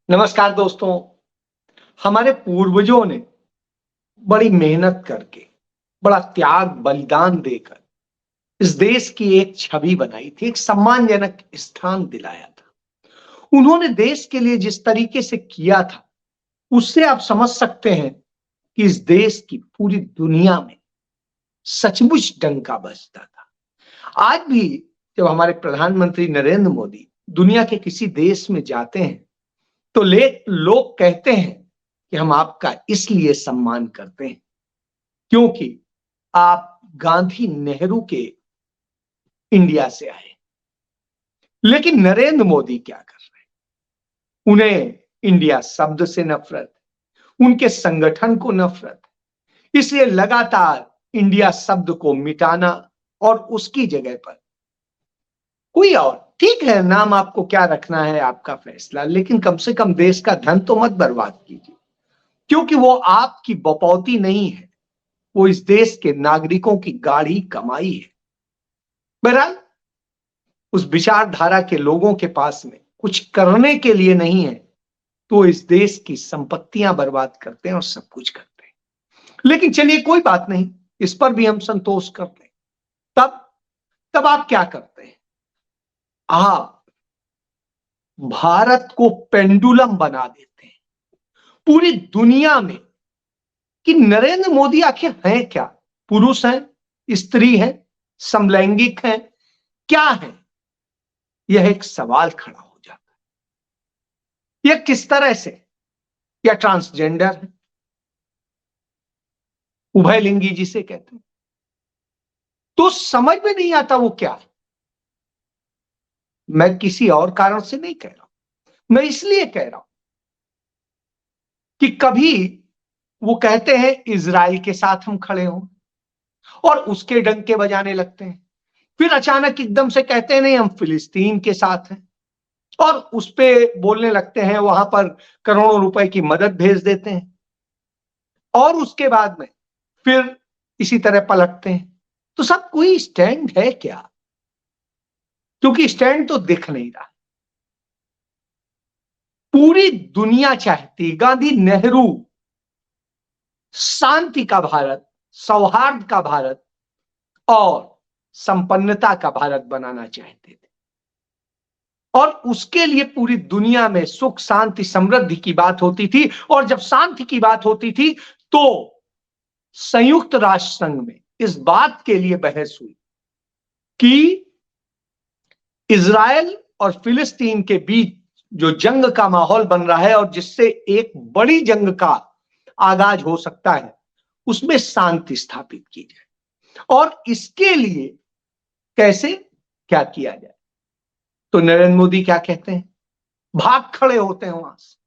नमस्कार दोस्तों। हमारे पूर्वजों ने बड़ी मेहनत करके, बड़ा त्याग बलिदान देकर इस देश की एक छवि बनाई थी, एक सम्मानजनक स्थान दिलाया था। उन्होंने देश के लिए जिस तरीके से किया था, उससे आप समझ सकते हैं कि इस देश की पूरी दुनिया में सचमुच डंका बजता था। आज भी जब हमारे प्रधानमंत्री नरेंद्र मोदी दुनिया के किसी देश में जाते हैं, तो लोग कहते हैं कि हम आपका इसलिए सम्मान करते हैं क्योंकि आप गांधी नेहरू के इंडिया से आए। लेकिन नरेंद्र मोदी क्या कर रहे हैं? उन्हें इंडिया शब्द से नफरत, उनके संगठन को नफरत, इसलिए लगातार इंडिया शब्द को मिटाना और उसकी जगह पर कोई और, ठीक है, नाम आपको क्या रखना है आपका फैसला, लेकिन कम से कम देश का धन तो मत बर्बाद कीजिए, क्योंकि वो आपकी बपौती नहीं है, वो इस देश के नागरिकों की गाढ़ी कमाई है। बहरहाल उस विचारधारा के लोगों के पास में कुछ करने के लिए नहीं है, तो इस देश की संपत्तियां बर्बाद करते हैं और सब कुछ करते हैं। लेकिन चलिए कोई बात नहीं, इस पर भी हम संतोष करते हैं। तब तब आप क्या करते हैं? आप भारत को पेंडुलम बना देते हैं पूरी दुनिया में कि नरेंद्र मोदी आखिर हैं क्या? पुरुष हैं, स्त्री हैं, समलैंगिक हैं, क्या है? यह एक सवाल खड़ा हो जाता है। यह किस तरह से? या ट्रांसजेंडर है, उभयलिंगी जिसे कहते हैं, तो समझ में नहीं आता वो क्या है। मैं किसी और कारण से नहीं कह रहा हूं, मैं इसलिए कह रहा हूं कि कभी वो कहते हैं इजराइल के साथ हम खड़े हों और उसके डंके बजाने लगते हैं, फिर अचानक एकदम से कहते हैं नहीं हम फिलिस्तीन के साथ हैं और उस पे बोलने लगते हैं, वहां पर करोड़ों रुपए की मदद भेज देते हैं और उसके बाद में फिर इसी तरह पलटते हैं। तो सब कोई स्टैंड है क्या? क्योंकि स्टैंड तो दिख नहीं रहा। पूरी दुनिया चाहती, गांधी नेहरू शांति का भारत, सौहार्द का भारत और संपन्नता का भारत बनाना चाहते थे, और उसके लिए पूरी दुनिया में सुख शांति समृद्धि की बात होती थी। और जब शांति की बात होती थी तो संयुक्त राष्ट्र संघ में इस बात के लिए बहस हुई कि इजराइल और फिलिस्तीन के बीच जो जंग का माहौल बन रहा है और जिससे एक बड़ी जंग का आगाज हो सकता है, उसमें शांति स्थापित की जाए और इसके लिए कैसे क्या किया जाए। तो नरेंद्र मोदी क्या कहते हैं? भाग खड़े होते हैं वहां से,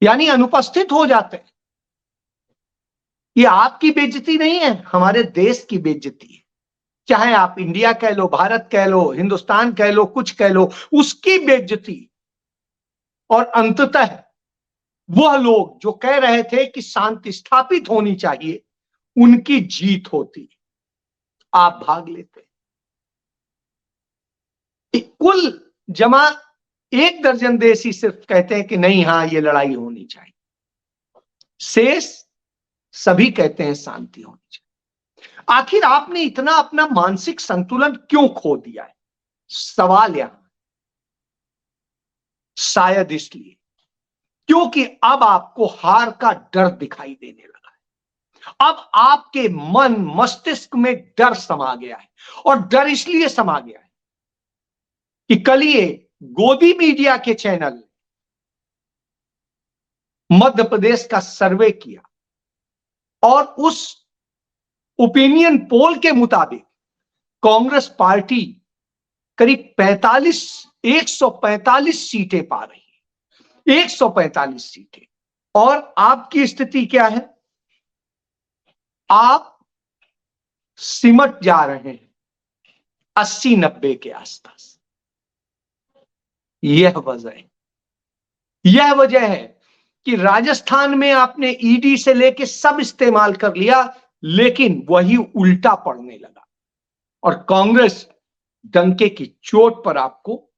यानी अनुपस्थित हो जाते हैं। ये आपकी बेइज्जती नहीं है, हमारे देश की बेइज्जती है। चाहे आप इंडिया कह लो, भारत कह लो, हिंदुस्तान कह लो, कुछ कह लो, उसकी बेइज्जती। और अंततः वह लोग जो कह रहे थे कि शांति स्थापित होनी चाहिए, उनकी जीत होती, आप भाग लेते। कुल जमा 1 दर्जन देश ही सिर्फ कहते हैं कि नहीं, हां ये लड़ाई होनी चाहिए, शेष सभी कहते हैं शांति होनी चाहिए। आखिर आपने इतना अपना मानसिक संतुलन क्यों खो दिया है? सवाल यहां शायद इसलिए क्योंकि अब आपको हार का डर दिखाई देने लगा है। अब आपके मन मस्तिष्क में डर समा गया है, और डर इसलिए समा गया है कि कल ये गोदी मीडिया के चैनल मध्य प्रदेश का सर्वे किया और उस ओपिनियन पोल के मुताबिक कांग्रेस पार्टी करीब 145 सीटें पा रही है, 145 सीटें। और आपकी स्थिति क्या है? आप सिमट जा रहे हैं 80-90 के आसपास। यह वजह है कि राजस्थान में आपने ईडी से लेके सब इस्तेमाल कर लिया, लेकिन वही उल्टा पड़ने लगा और कांग्रेस डंके की चोट पर आपको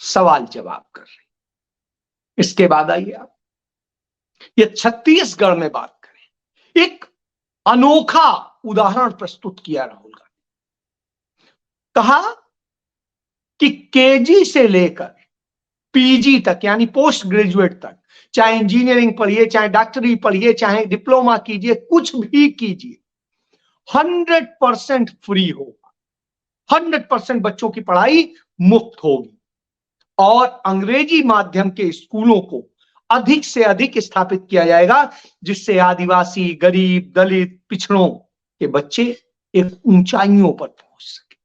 सवाल जवाब कर रही। इसके बाद आइए आप ये छत्तीसगढ़ में बात करें। एक अनोखा उदाहरण प्रस्तुत किया राहुल गांधी। कहा कि केजी से लेकर पीजी तक यानी पोस्ट ग्रेजुएट तक, चाहे इंजीनियरिंग पढ़िए, चाहे डॉक्टरी पढ़िए, चाहे डिप्लोमा कीजिए, कुछ भी कीजिए, 100% फ्री होगा। 100% बच्चों की पढ़ाई मुफ्त होगी और अंग्रेजी माध्यम के स्कूलों को अधिक से अधिक स्थापित किया जाएगा, जिससे आदिवासी, गरीब, दलित, पिछड़ों के बच्चे एक ऊंचाइयों पर पहुंच सके।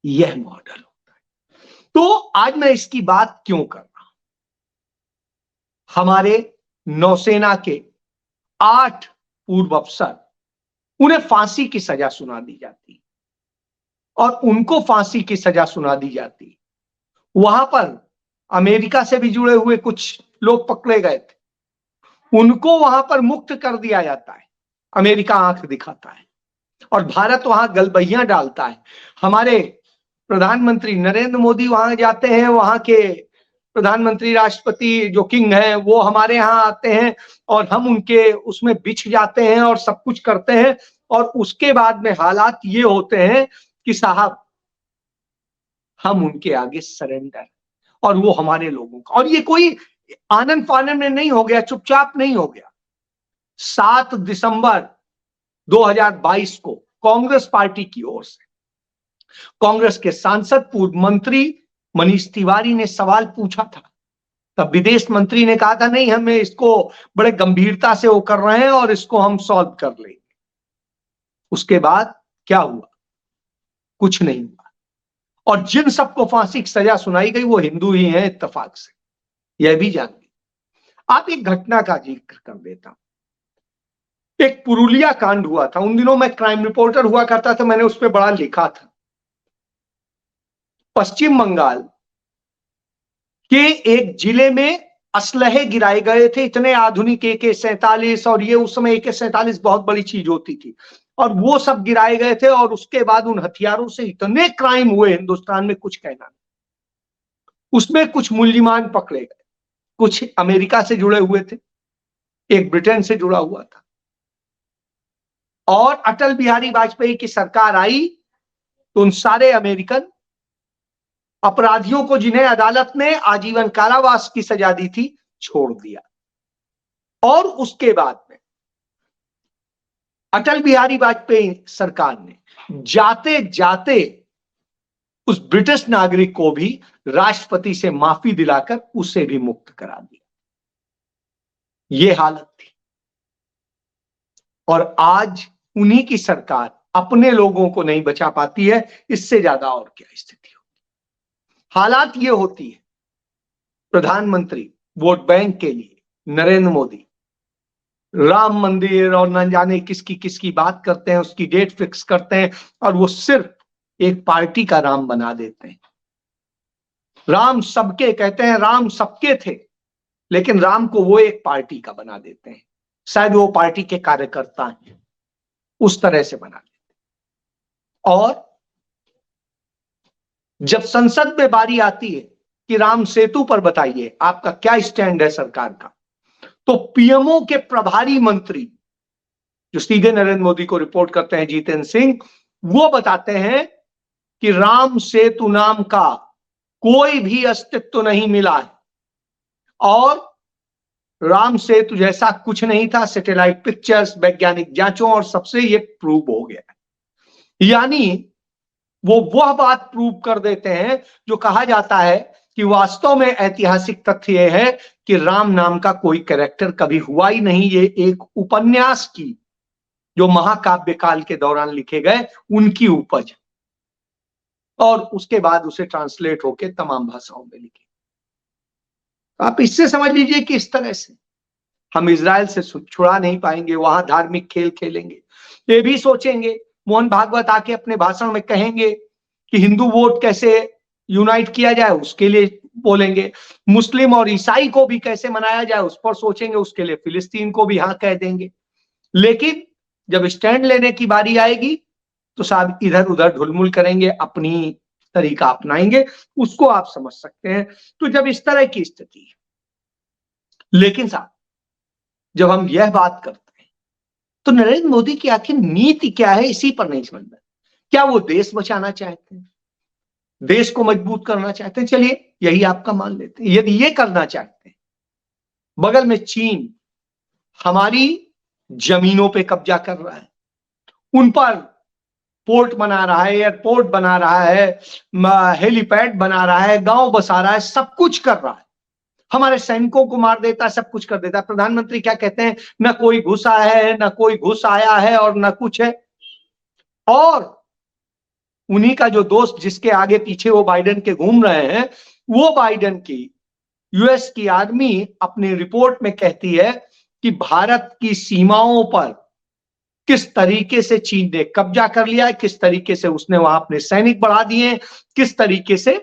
यह मॉडल होता है। तो आज मैं इसकी बात क्यों कर रहा हूं? हमारे नौसेना के 8 पूर्व अफसर, उन्हें फांसी की सजा सुना दी जाती और उनको फांसी की सजा सुना दी जाती। वहां पर अमेरिका से भी जुड़े हुए कुछ लोग पकड़े गए थे, उनको वहां पर मुक्त कर दिया जाता है। अमेरिका आंख दिखाता है और भारत वहां गलबहियां डालता है। हमारे प्रधानमंत्री नरेंद्र मोदी वहां जाते हैं, वहां के प्रधानमंत्री राष्ट्रपति जो किंग हैं वो हमारे यहाँ आते हैं और हम उनके उसमें बिछ जाते हैं और सब कुछ करते हैं। और उसके बाद में हालात ये होते हैं कि साहब हम उनके आगे सरेंडर, और वो हमारे लोगों का। और ये कोई आनंद फानंद में नहीं हो गया, चुपचाप नहीं हो गया। 7 दिसंबर 2022 को कांग्रेस पार्टी की ओर से कांग्रेस के सांसद, पूर्व मंत्री मनीष तिवारी ने सवाल पूछा था। तब विदेश मंत्री ने कहा था नहीं, हमें इसको बड़े गंभीरता से वो कर रहे हैं और इसको हम सॉल्व कर लेंगे। उसके बाद क्या हुआ? कुछ नहीं हुआ। और जिन सबको फांसी की सजा सुनाई गई वो हिंदू ही हैं इत्तेफाक से, यह भी जानिए। आप एक घटना का जिक्र कर देता हूं। एक पुरुलिया कांड हुआ था। उन दिनों मैं क्राइम रिपोर्टर हुआ करता था, मैंने उस पर बड़ा लिखा था। पश्चिम बंगाल के एक जिले में असलहे गिराए गए थे, इतने आधुनिक AK-47, और ये उस समय AK-47 बहुत बड़ी चीज होती थी, और वो सब गिराए गए थे। और उसके बाद उन हथियारों से इतने क्राइम हुए हिंदुस्तान में, कुछ कहना नहीं। उसमें कुछ मुल्जिमान पकड़े गए, कुछ अमेरिका से जुड़े हुए थे, एक ब्रिटेन से जुड़ा हुआ था। और अटल बिहारी वाजपेयी की सरकार आई तो उन सारे अमेरिकन अपराधियों को, जिन्हें अदालत ने आजीवन कारावास की सजा दी थी, छोड़ दिया। और उसके बाद में अटल बिहारी वाजपेयी सरकार ने जाते जाते उस ब्रिटिश नागरिक को भी राष्ट्रपति से माफी दिलाकर उसे भी मुक्त करा दिया। यह हालत थी। और आज उन्हीं की सरकार अपने लोगों को नहीं बचा पाती है, इससे ज्यादा और क्या स्थिति होगी। हालात ये होती है। प्रधानमंत्री वोट बैंक के लिए नरेंद्र मोदी राम मंदिर और न जाने किसकी किसकी बात करते हैं, उसकी डेट फिक्स करते हैं, और वो सिर्फ एक पार्टी का राम बना देते हैं। राम सबके कहते हैं, राम सबके थे, लेकिन राम को वो एक पार्टी का बना देते हैं। शायद वो पार्टी के कार्यकर्ता हैं, उस तरह से बना देते हैं। और जब संसद में बारी आती है कि राम सेतु पर बताइए आपका क्या स्टैंड है सरकार का, तो पीएमओ के प्रभारी मंत्री जो सीधे नरेंद्र मोदी को रिपोर्ट करते हैं, जितेंद्र सिंह, वो बताते हैं कि राम सेतु नाम का कोई भी अस्तित्व नहीं मिला है और राम सेतु जैसा कुछ नहीं था। सैटेलाइट पिक्चर्स, वैज्ञानिक जांचों और सबसे ये प्रूव हो गया है। यानी वो वह बात प्रूव कर देते हैं जो कहा जाता है कि वास्तव में ऐतिहासिक तथ्य यह है कि राम नाम का कोई कैरेक्टर कभी हुआ ही नहीं। ये एक उपन्यास की, जो महाकाव्य काल के दौरान लिखे गए, उनकी उपज, और उसके बाद उसे ट्रांसलेट होके तमाम भाषाओं में लिखे। आप इससे समझ लीजिए कि इस तरह से हम इजराइल से छुड़ा नहीं पाएंगे। वहां धार्मिक खेल खेलेंगे, ये भी सोचेंगे। मोहन भागवत आके अपने भाषण में कहेंगे कि हिंदू वोट कैसे यूनाइट किया जाए, उसके लिए बोलेंगे। मुस्लिम और ईसाई को भी कैसे मनाया जाए, उस पर सोचेंगे। उसके लिए फिलिस्तीन को भी हाँ कह देंगे। लेकिन जब स्टैंड लेने की बारी आएगी तो साहब इधर उधर ढुलमुल करेंगे, अपनी तरीका अपनाएंगे, उसको आप समझ सकते हैं। तो जब इस तरह की स्थिति है, लेकिन साहब जब हम यह बात करते हैं तो नरेंद्र मोदी की आखिर नीति क्या है, इसी पर नहीं समझ में। क्या वो देश बचाना चाहते हैं, देश को मजबूत करना चाहते हैं? चलिए यही आपका मान लेते हैं। यदि ये करना चाहते हैं, बगल में चीन हमारी जमीनों पे कब्जा कर रहा है, उन पर पोर्ट बना रहा है, एयरपोर्ट बना रहा है, हेलीपैड बना रहा है, गांव बसा रहा है, सब कुछ कर रहा है, हमारे सैनिकों को मार देता है, सब कुछ कर देता है। प्रधानमंत्री क्या कहते हैं? ना कोई घुसा है, ना कोई घुस आया है, और ना कुछ है। और उन्हीं का जो दोस्त जिसके आगे पीछे वो बाइडेन के घूम रहे हैं, वो बाइडेन की यूएस की आर्मी अपनी रिपोर्ट में कहती है कि भारत की सीमाओं पर किस तरीके से चीन ने कब्जा कर लिया है, किस तरीके से उसने वहां अपने सैनिक बढ़ा दिए हैं, किस तरीके से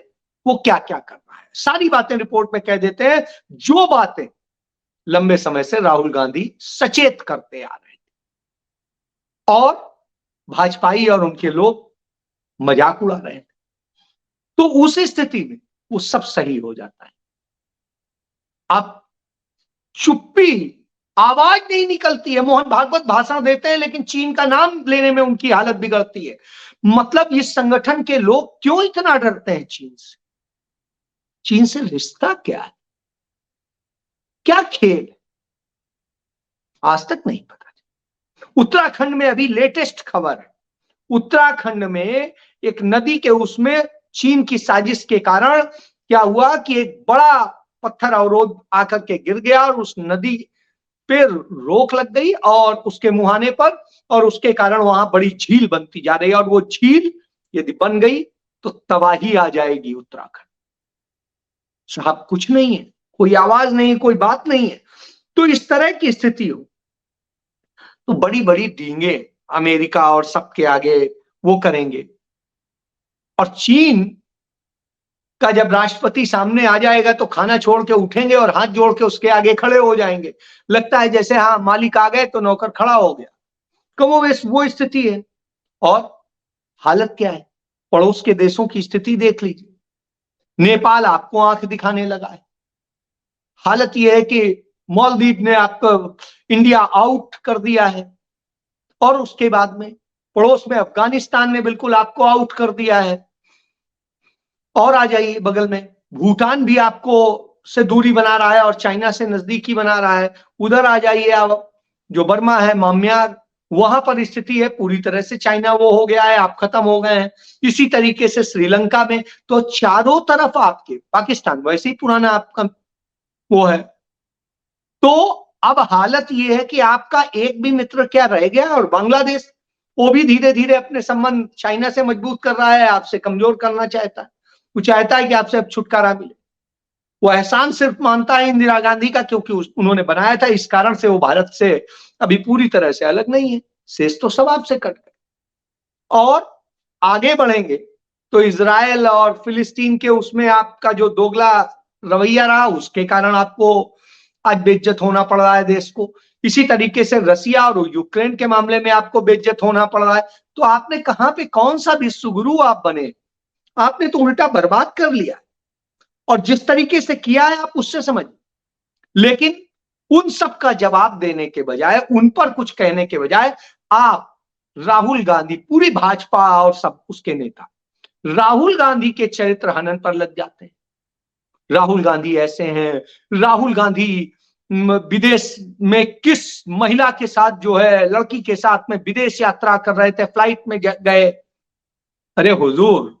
वो क्या क्या कर रहा है, सारी बातें रिपोर्ट में कह देते हैं, जो बातें लंबे समय से राहुल गांधी सचेत करते आ रहे हैं और भाजपाई और उनके लोग मजाक उड़ा रहे हैं। तो उस स्थिति में वो सब सही हो जाता है। अब चुप्पी, आवाज नहीं निकलती है। मोहन भागवत भाषण देते हैं लेकिन चीन का नाम लेने में उनकी हालत बिगड़ती है। मतलब इस संगठन के लोग क्यों इतना डरते हैं चीन से? चीन से रिश्ता क्या है, क्या खेल? आज तक नहीं पता। उत्तराखंड में अभी लेटेस्ट खबर है, उत्तराखंड में एक नदी के उसमें चीन की साजिश के कारण क्या हुआ कि एक बड़ा पत्थर अवरोध आकर के गिर गया और उस नदी पे रोक लग गई और उसके मुहाने पर, और उसके कारण वहां बड़ी झील बनती जा रही है। और वो झील यदि बन गई तो तबाही आ जाएगी उत्तराखंड। साहब कुछ नहीं है, कोई आवाज नहीं, कोई बात नहीं है। तो इस तरह की स्थिति हो तो बड़ी बड़ी डींगे अमेरिका और सबके आगे वो करेंगे। और चीन का जब राष्ट्रपति सामने आ जाएगा तो खाना छोड़ के उठेंगे और हाथ जोड़ के उसके आगे खड़े हो जाएंगे। लगता है जैसे हाँ मालिक आ गए तो नौकर खड़ा हो गया। कमोवेश वो स्थिति है। और हालत क्या है, पड़ोस के देशों की स्थिति देख लीजिए। नेपाल आपको आंख दिखाने लगा है। हालत यह है कि मालदीव ने आपको इंडिया आउट कर दिया है। और उसके बाद में पड़ोस में अफगानिस्तान ने बिल्कुल आपको आउट कर दिया है। और आ जाइए बगल में भूटान भी आपको से दूरी बना रहा है और चाइना से नजदीकी बना रहा है। उधर आ जाइए आप, जो बर्मा है, म्यांमार, वहां पर स्थिति है पूरी तरह से चाइना वो हो गया है, आप खत्म हो गए हैं। इसी तरीके से श्रीलंका में, तो चारों तरफ आपके, पाकिस्तान वैसे ही पुराना आपका वो है। तो अब हालत ये है कि आपका एक भी मित्र क्या रह गया। और बांग्लादेश वो भी धीरे धीरे अपने संबंध चाइना से मजबूत कर रहा है, आपसे कमजोर करना चाहता है। वो चाहता है कि आपसे अब छुटकारा मिले। वो एहसान सिर्फ मानता है इंदिरा गांधी का, क्योंकि उन्होंने बनाया था, इस कारण से वो भारत से अभी पूरी तरह से अलग नहीं है। शेष तो सब आपसे कट गए। और आगे बढ़ेंगे तो इजराइल और फिलिस्तीन के उसमें आपका जो दोगला रवैया रहा, उसके कारण आपको आज बेइज्जत होना पड़ रहा है देश को। इसी तरीके से रसिया और यूक्रेन के मामले में आपको बेइज्जत होना पड़ रहा है। तो आपने कहां पे कौन सा विश्वगुरु आप बने? आपने तो उल्टा बर्बाद कर लिया। और जिस तरीके से किया है आप उससे समझ, लेकिन उन सब का जवाब देने के बजाय, उन पर कुछ कहने के बजाय, आप राहुल गांधी, पूरी भाजपा और सब उसके नेता राहुल गांधी के चरित्र हनन पर लग जाते हैं। राहुल गांधी ऐसे हैं, राहुल गांधी विदेश में किस महिला के साथ जो है, लड़की के साथ में विदेश यात्रा कर रहे थे, फ्लाइट में गए। अरे हुजूर,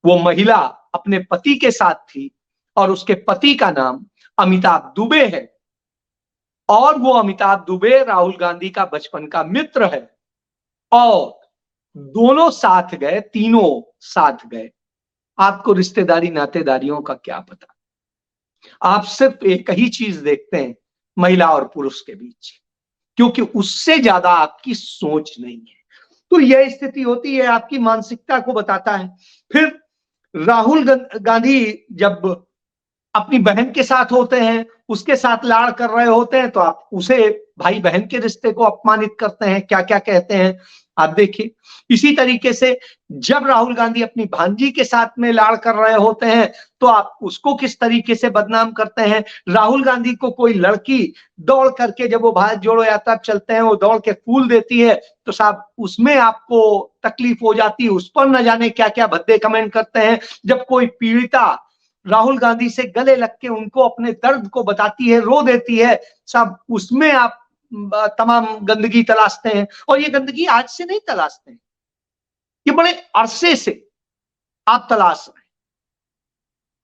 वो महिला अपने पति के साथ थी और उसके पति का नाम अमिताभ दुबे है। और वो अमिताभ दुबे राहुल गांधी का बचपन का मित्र है। और दोनों साथ गए, तीनों साथ गए। आपको रिश्तेदारी नातेदारियों का क्या पता? आप सिर्फ एक ही चीज देखते हैं, महिला और पुरुष के बीच, क्योंकि उससे ज्यादा आपकी सोच नहीं है। तो यह स्थिति होती है, आपकी मानसिकता को बताता है। फिर राहुल गांधी जब अपनी बहन के साथ होते हैं, उसके साथ लाड़ कर रहे होते हैं, तो आप उसे भाई बहन के रिश्ते को अपमानित करते हैं, क्या क्या कहते हैं आप देखिए। इसी तरीके से जब राहुल गांधी अपनी भांजी के साथ में लाड़ कर रहे होते हैं, तो आप उसको किस तरीके से बदनाम करते हैं। राहुल गांधी को कोई लड़की दौड़ करके, जब वो भारत जोड़ो यात्रा चलते हैं, वो दौड़ के फूल देती है, तो साहब उसमें आपको तकलीफ हो जाती है, उस पर न जाने क्या क्या भद्दे कमेंट करते हैं। जब कोई पीड़िता राहुल गांधी से गले लग के उनको अपने दर्द को बताती है, रो देती है, सब उसमें आप तमाम गंदगी तलाशते हैं। और ये गंदगी आज से नहीं तलाशते हैं, ये बड़े अरसे से आप तलाश रहे हैं।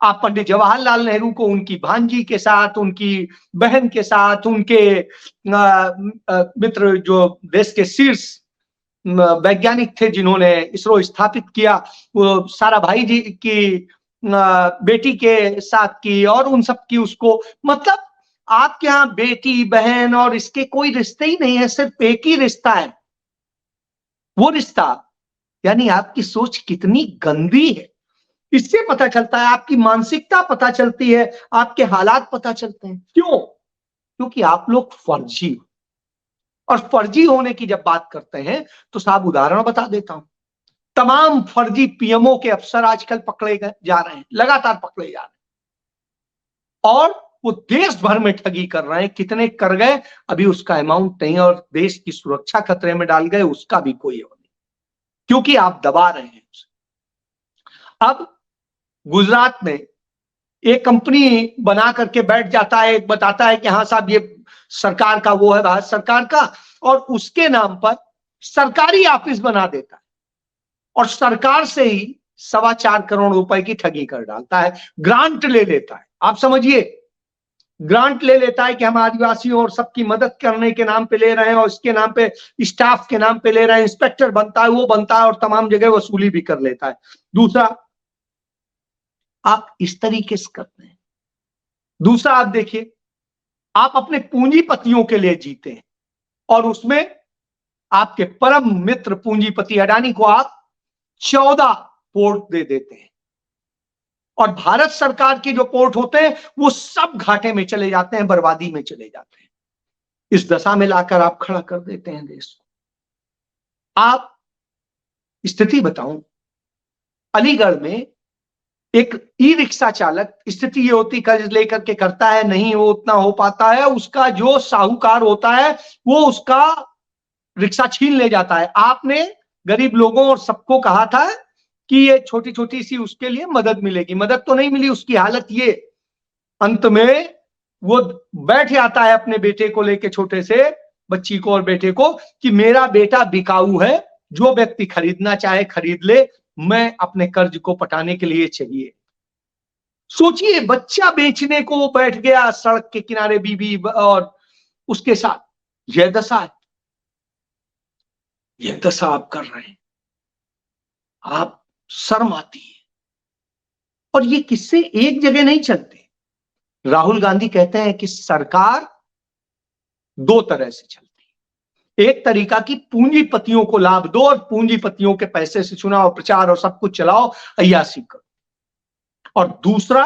आप पंडित जवाहरलाल नेहरू को उनकी भांजी के साथ, उनकी बहन के साथ, उनके मित्र जो देश के शीर्ष वैज्ञानिक थे जिन्होंने इसरो स्थापित किया, वो साराभाई जी की बेटी के साथ की, और उन सब की उसको, मतलब आपके यहाँ बेटी बहन और इसके कोई रिश्ते ही नहीं है, सिर्फ एक ही रिश्ता है, वो रिश्ता। यानी आपकी सोच कितनी गंदी है, इससे पता चलता है, आपकी मानसिकता पता चलती है, आपके हालात पता चलते हैं। क्यों? क्योंकि आप लोग फर्जी हो। और फर्जी होने की जब बात करते हैं तो साहब उदाहरण बता देता हूं। तमाम फर्जी पीएमओ के अफसर आजकल पकड़े जा रहे हैं, लगातार पकड़े जा रहे हैं, और वो देश भर में ठगी कर रहे हैं। कितने कर गए अभी उसका अमाउंट नहीं, और देश की सुरक्षा खतरे में डाल गए उसका भी कोई वो नहीं, क्योंकि आप दबा रहे हैं उसे। अब गुजरात में एक कंपनी बना करके बैठ जाता है, एक बताता है कि हाँ साहब ये सरकार का वो है, भारत सरकार का, और उसके नाम पर सरकारी ऑफिस बना देता है, और सरकार से ही 4.25 करोड़ रुपए की ठगी कर डालता है, ग्रांट ले लेता है। आप समझिए, ग्रांट ले लेता है कि हम आदिवासियों और सबकी मदद करने के नाम पे ले रहे हैं, और इसके नाम पे स्टाफ के नाम पे ले रहे हैं, इंस्पेक्टर बनता है, वो बनता है, और तमाम जगह वसूली भी कर लेता है। दूसरा, आप इस तरीके से करते हैं। दूसरा आप देखिए, आप अपने पूंजीपतियों के लिए जीते हैं, और उसमें आपके परम मित्र पूंजीपति अडानी को आप 14 पोर्ट दे देते हैं, और भारत सरकार के जो पोर्ट होते हैं वो सब घाटे में चले जाते हैं, बर्बादी में चले जाते हैं। इस दशा में लाकर आप खड़ा कर देते हैं देश को। आप स्थिति बताऊं, अलीगढ़ में एक ई रिक्शा चालक, स्थिति ये होती कर्ज लेकर के करता है, नहीं वो उतना हो पाता है, उसका जो साहूकार होता है वो उसका रिक्शा छीन ले जाता है। आपने गरीब लोगों और सबको कहा था कि ये छोटी छोटी सी उसके लिए मदद मिलेगी, मदद तो नहीं मिली। उसकी हालत ये, अंत में वो बैठ जाता है अपने बेटे को लेके, छोटे से बच्ची को और बेटे को, कि मेरा बेटा बिकाऊ है, जो व्यक्ति खरीदना चाहे खरीद ले, मैं अपने कर्ज को पटाने के लिए चाहिए। सोचिए, बच्चा बेचने को वो बैठ गया सड़क के किनारे, बीबी और उसके साथ। यह दशा है, यह दशा आप कर रहे हैं, आप शर्म आती है। और ये किस्से एक जगह नहीं चलते। राहुल गांधी कहते हैं कि सरकार दो तरह से चलती है, एक तरीका की पूंजीपतियों को लाभ दो और पूंजीपतियों के पैसे से चुनाव प्रचार और सब कुछ चलाओ, अय्यासी करो, और दूसरा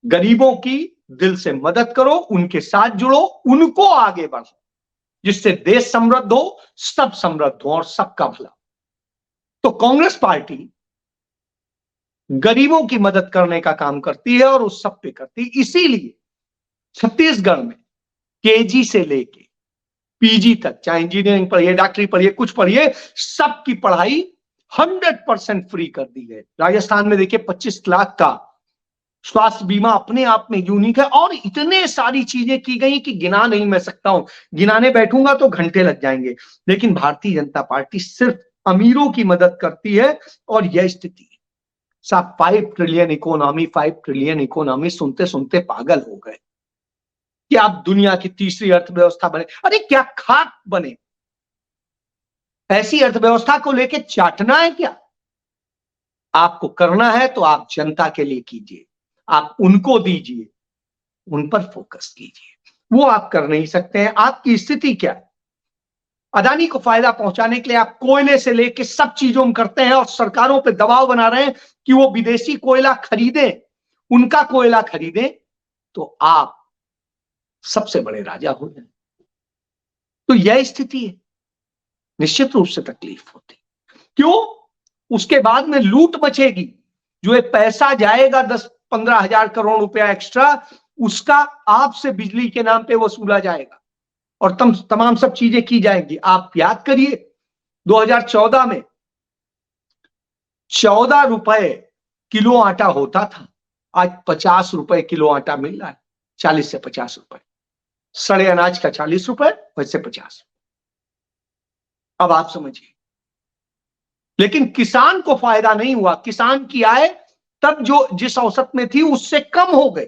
गरीबों की दिल से मदद करो, उनके साथ जुड़ो, उनको आगे बढ़ो, जिससे देश समृद्ध हो, सब समृद्ध हो और सबका भला। तो कांग्रेस पार्टी गरीबों की मदद करने का काम करती है और उस सब पे करती है। इसीलिए छत्तीसगढ़ में केजी से लेके पीजी तक, चाहे इंजीनियरिंग पढ़िए, डॉक्टरी पढ़िए, कुछ पढ़िए, सबकी पढ़ाई 100% फ्री कर दी है। राजस्थान में देखिए 25 लाख का स्वास्थ्य बीमा अपने आप में यूनिक है, और इतने सारी चीजें की गई कि गिना नहीं मैं सकता हूं, गिनाने बैठूंगा तो घंटे लग जाएंगे। लेकिन भारतीय जनता पार्टी सिर्फ अमीरों की मदद करती है, और यह स्थिति है। साहब 5 ट्रिलियन इकोनॉमी, 5 ट्रिलियन इकोनॉमी सुनते सुनते पागल हो गए कि आप दुनिया की तीसरी अर्थव्यवस्था बने। अरे क्या खाक बने, ऐसी अर्थव्यवस्था को लेके चाटना है क्या? आपको करना है तो आप जनता के लिए कीजिए, आप उनको दीजिए, उन पर फोकस कीजिए। वो आप कर नहीं सकते हैं। आपकी स्थिति क्या है? अदानी को फायदा पहुंचाने के लिए आप कोयले से लेके सब चीजों में करते हैं, और सरकारों पे दबाव बना रहे हैं कि वो विदेशी कोयला खरीदें, उनका कोयला खरीदें तो आप सबसे बड़े राजा हो जाए। तो यह स्थिति है, निश्चित रूप से तकलीफ होती। क्यों? उसके बाद में लूट मचेगी, जो एक पैसा जाएगा 10-15 हजार करोड़ रुपया एक्स्ट्रा, उसका आपसे बिजली के नाम पे वसूला जाएगा और तमाम सब चीजें की जाएंगी। आप याद करिए 2014 में 14 रुपए किलो आटा होता था, आज 50 रुपए किलो आटा मिल रहा है, 40 से 50 रुपए। सड़े अनाज का 40 रुपए, वैसे 50। अब आप समझिए, लेकिन किसान को फायदा नहीं हुआ। किसान की आय तब जो जिस औसत में थी उससे कम हो गई,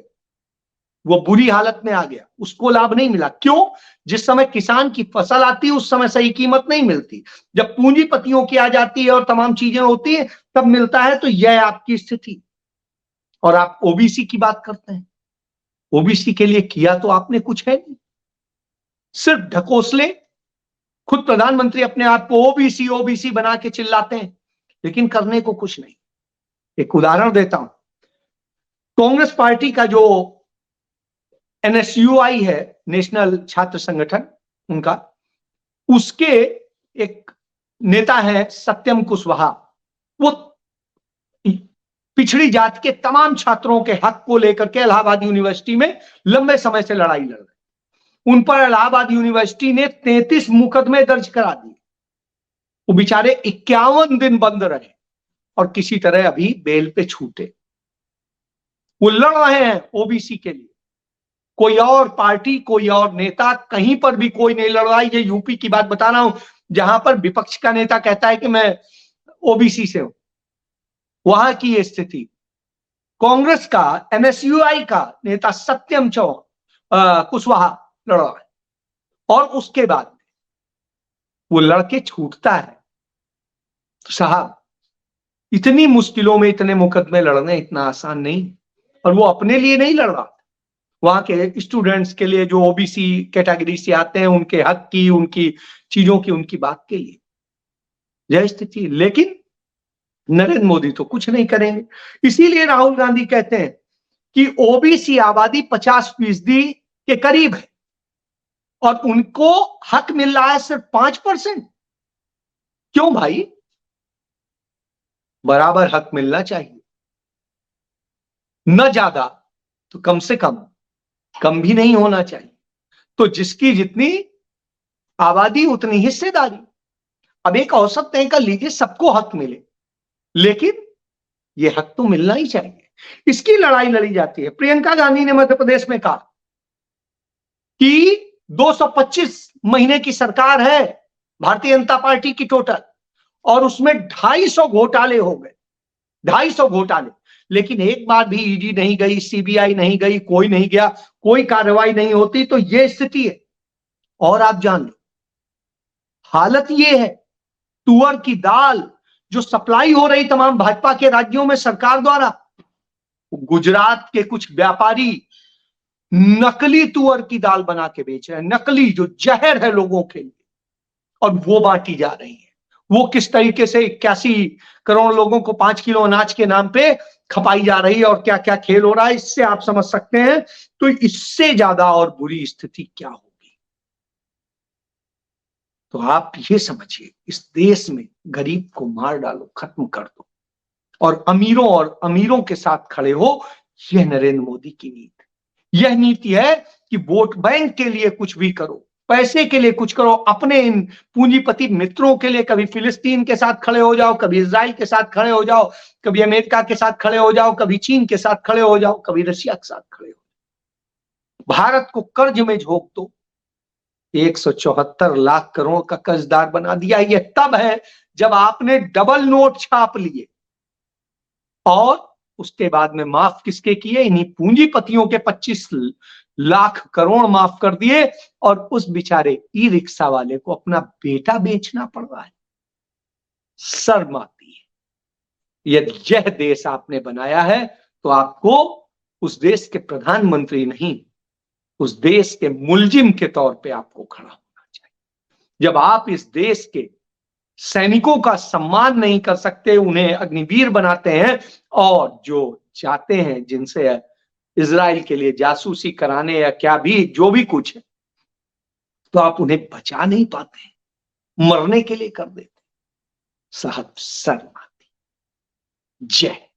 वो बुरी हालत में आ गया, उसको लाभ नहीं मिला। क्यों? जिस समय किसान की फसल आती है उस समय सही कीमत नहीं मिलती, जब पूंजीपतियों की आ जाती है और तमाम चीजें होती है तब मिलता है। तो यह आपकी स्थिति। और आप ओबीसी की बात करते हैं, ओबीसी के लिए किया तो आपने कुछ है नहीं, सिर्फ ढकोसले। खुद प्रधानमंत्री अपने आप को ओबीसी ओबीसी बना के चिल्लाते हैं, लेकिन करने को कुछ नहीं। एक उदाहरण देता हूं, कांग्रेस पार्टी का जो एनएसयूआई है, नेशनल छात्र संगठन, उनका उसके एक नेता है सत्यम कुशवाहा। वो पिछड़ी जाति के तमाम छात्रों के हक को लेकर के इलाहाबाद यूनिवर्सिटी में लंबे समय से लड़ाई लड़ रहे। उन पर इलाहाबाद यूनिवर्सिटी ने 33 मुकदमे दर्ज करा दिए। वो बेचारे 51 दिन बंद रहे और किसी तरह अभी बेल पे छूटे। वो लड़ रहे हैं ओबीसी के लिए। कोई और पार्टी, कोई और नेता, कहीं पर भी कोई नहीं लड़ रहा है। ये यूपी की बात बता रहा हूं, जहां पर विपक्ष का नेता कहता है कि मैं ओबीसी से हूं, वहां की ये स्थिति। कांग्रेस का एनएसयूआई का नेता सत्यम कुशवाहा लड़ रहा है और उसके बाद वो लड़के छूटता है। तो साहब, इतनी मुश्किलों में इतने मुकदमे लड़ने इतना आसान नहीं। और वो अपने लिए नहीं लड़ रहा, वहां के स्टूडेंट्स के लिए जो ओबीसी कैटेगरी से आते हैं, उनके हक की, उनकी चीजों की, उनकी बात के लिए। यह स्थिति। लेकिन नरेंद्र मोदी तो कुछ नहीं करेंगे। इसीलिए राहुल गांधी कहते हैं कि ओबीसी आबादी 50% के करीब है और उनको हक मिल रहा है सिर्फ 5%। क्यों भाई? बराबर हक मिलना चाहिए, न ज्यादा तो कम से कम भी नहीं होना चाहिए। तो जिसकी जितनी आबादी उतनी हिस्सेदारी। अब एक औसत तय कर लीजिए, सबको हक मिले, लेकिन यह हक तो मिलना ही चाहिए। इसकी लड़ाई लड़ी जाती है। प्रियंका गांधी ने मध्य प्रदेश में कहा कि 225 महीने की सरकार है भारतीय जनता पार्टी की टोटल, और उसमें 250 घोटाले हो गए, 250 घोटाले। लेकिन एक बार भी ईडी नहीं गई, सीबीआई नहीं गई, कोई नहीं गया, कोई कार्रवाई नहीं होती। तो यह स्थिति है। और आप जान लो, हालत यह है, तुअर की दाल जो सप्लाई हो रही तमाम भाजपा के राज्यों में सरकार द्वारा, गुजरात के कुछ व्यापारी नकली तुअर की दाल बना के बेच रहे हैं, नकली, जो जहर है लोगों के लिए, और वो बांटी जा रही है। वो किस तरीके से 81 करोड़ लोगों को 5 किलो अनाज के नाम पे खपाई जा रही है और क्या क्या खेल हो रहा है, इससे आप समझ सकते हैं। तो इससे ज्यादा और बुरी स्थिति क्या होगी? तो आप ये समझिए, इस देश में गरीब को मार डालो, खत्म कर दो, और अमीरों के साथ खड़े हो। यह नरेंद्र मोदी की नीति। यह नीति है कि वोट बैंक के लिए कुछ भी करो, पैसे के लिए कुछ करो, अपने इन पूंजीपति मित्रों के लिए कभी फिलिस्तीन के साथ खड़े हो जाओ, कभी इजराइल के साथ खड़े हो जाओ, कभी अमेरिका के साथ खड़े हो जाओ, कभी चीन के साथ खड़े हो जाओ, कभी रशिया के साथ खड़े हो जाओ। भारत को कर्ज में झोंक दो। 174 लाख करोड़ का कर्जदार बना दिया। यह तब है जब आपने डबल नोट छाप लिए, और उसके बाद में माफ किसके किए? इन्हीं पूंजीपतियों के 25 लाख करोड़ माफ कर दिए, और उस बेचारे ई रिक्शा वाले को अपना बेटा बेचना पड़ रहा है। शर्म आती है। यदि यह देश आपने बनाया है तो आपको उस देश के प्रधानमंत्री नहीं, उस देश के मुलजिम के तौर पे आपको खड़ा होना चाहिए। जब आप इस देश के सैनिकों का सम्मान नहीं कर सकते, उन्हें अग्निवीर बनाते हैं, और जो जाते हैं जिनसे इजराइल के लिए जासूसी कराने या क्या भी जो भी कुछ है, तो आप उन्हें बचा नहीं पाते, मरने के लिए कर देते। साहब शर्म आती। जय